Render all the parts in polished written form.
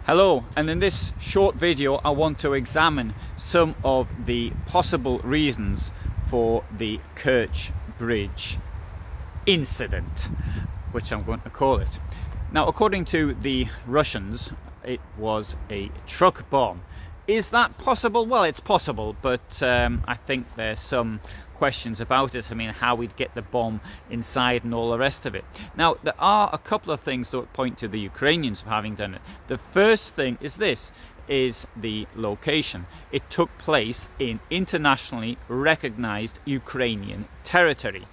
Hello, and in this short video I want to examine some of the possible reasons for the Crimean Bridge incident, which I'm going to call it. Now, according to the Russians, it was a truck bomb. Is that possible? Well, it's possible, but I think there's some questions about it. I mean, how we'd get the bomb inside and all the rest of it. Now, there are a couple of things that point to the Ukrainians for having done it. The first thing is this, is the location. It took place in internationally recognized Ukrainian territory.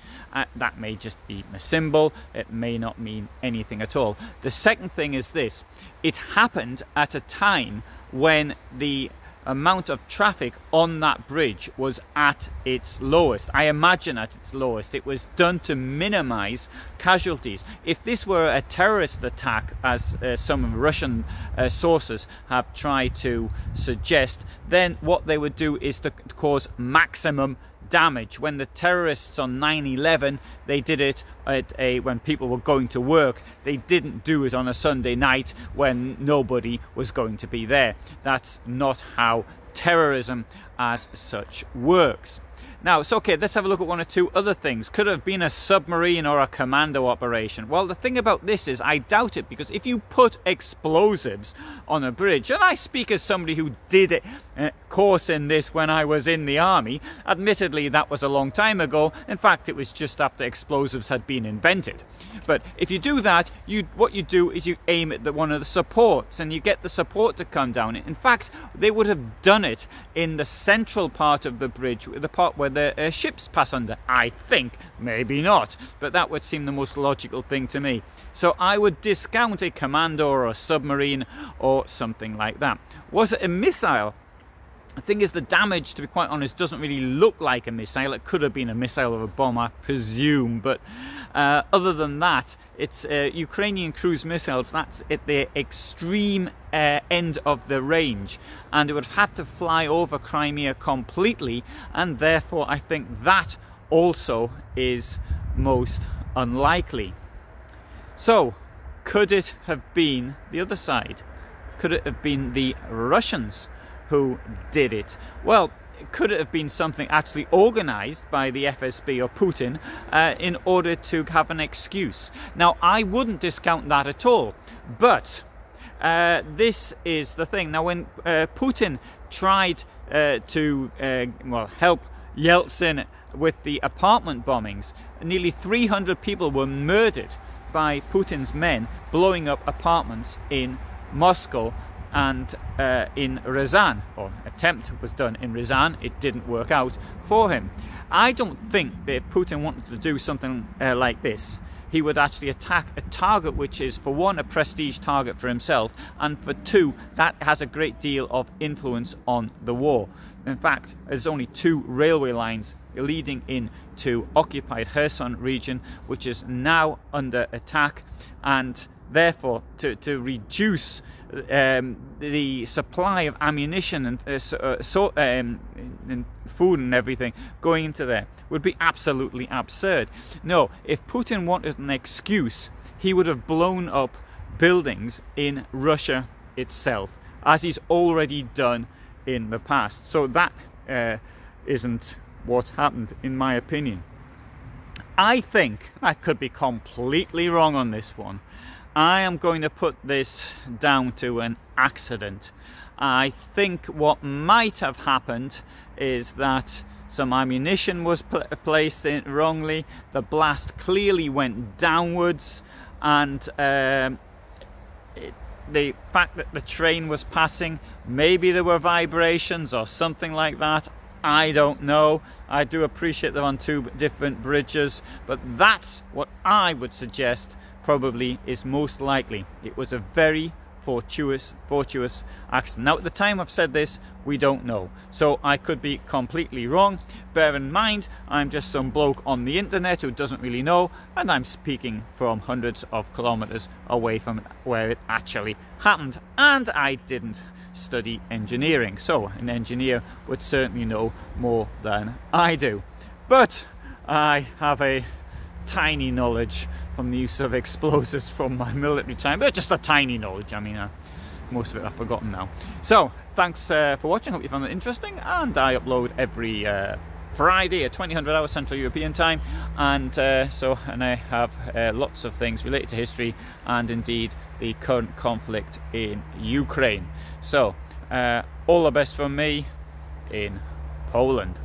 That may just be a symbol, it may not mean anything at all. The second thing is this, it happened at a time when the amount of traffic on that bridge was at its lowest. I imagine at its lowest. It was done to minimize casualties. If this were a terrorist attack, as some Russian sources have tried to suggest, then what they would do is to cause maximum damage. When the terrorists on 9/11, they did it when people were going to work. They didn't do it on a Sunday night when nobody was going to be there. That's not how terrorism as such works. Now, it's okay, let's have a look at one or two other things. Could it have been a submarine or a commando operation? Well, the thing about this is I doubt it, because if you put explosives on a bridge, and I speak as somebody who did a course in this when I was in the army, admittedly that was a long time ago. In fact, it was just after explosives had been invented. But if you do that, what you do is you aim at one of the supports and you get the support to come down. In fact, they would have done it in the central part of the bridge, the part where the ships pass under. I think, maybe not, but that would seem the most logical thing to me. So I would discount a commando or a submarine or something like that. Was it a missile? The thing is, the damage, to be quite honest, doesn't really look like a missile. It could have been a missile or a bomb, I presume, but other than that, it's Ukrainian cruise missiles. That's at the extreme end of the range, and it would have had to fly over Crimea completely, and therefore I think that also is most unlikely. So, could it have been the other side? Could it have been the Russians who did it? Well, could it have been something actually organized by the FSB or Putin in order to have an excuse? Now, I wouldn't discount that at all, but this is the thing. Now, when Putin tried to help Yeltsin with the apartment bombings, nearly 300 people were murdered by Putin's men blowing up apartments in Moscow and in Ryazan, or attempt was done in Ryazan. It didn't work out for him. I don't think that if Putin wanted to do something like this, he would actually attack a target which is, for one, a prestige target for himself, and for two, that has a great deal of influence on the war. In fact, there's only 2 railway lines leading into occupied Kherson region, which is now under attack, and therefore, to reduce the supply of ammunition and food and everything going into there would be absolutely absurd. No, if Putin wanted an excuse, he would have blown up buildings in Russia itself, as he's already done in the past. So that isn't what happened, in my opinion. I think I could be completely wrong on this one. I am going to put this down to an accident. I think what might have happened is that some ammunition was placed in wrongly, the blast clearly went downwards, and the fact that the train was passing, maybe there were vibrations or something like that. I don't know. I do appreciate they're on 2 different bridges, but that's what I would suggest probably is most likely. It was a very fortuitous accident. Now, at the time I've said this, we don't know, so I could be completely wrong. Bear in mind, I'm just some bloke on the internet who doesn't really know, and I'm speaking from hundreds of kilometers away from where it actually happened, and I didn't study engineering, so an engineer would certainly know more than I do. But I have a tiny knowledge from the use of explosives from my military time, but just a tiny knowledge. I mean, most of it I've forgotten now. So thanks for watching, hope you found it interesting, and I upload every Friday at 2000 Central European time, and I have lots of things related to history and indeed the current conflict in Ukraine. So all the best from me in Poland.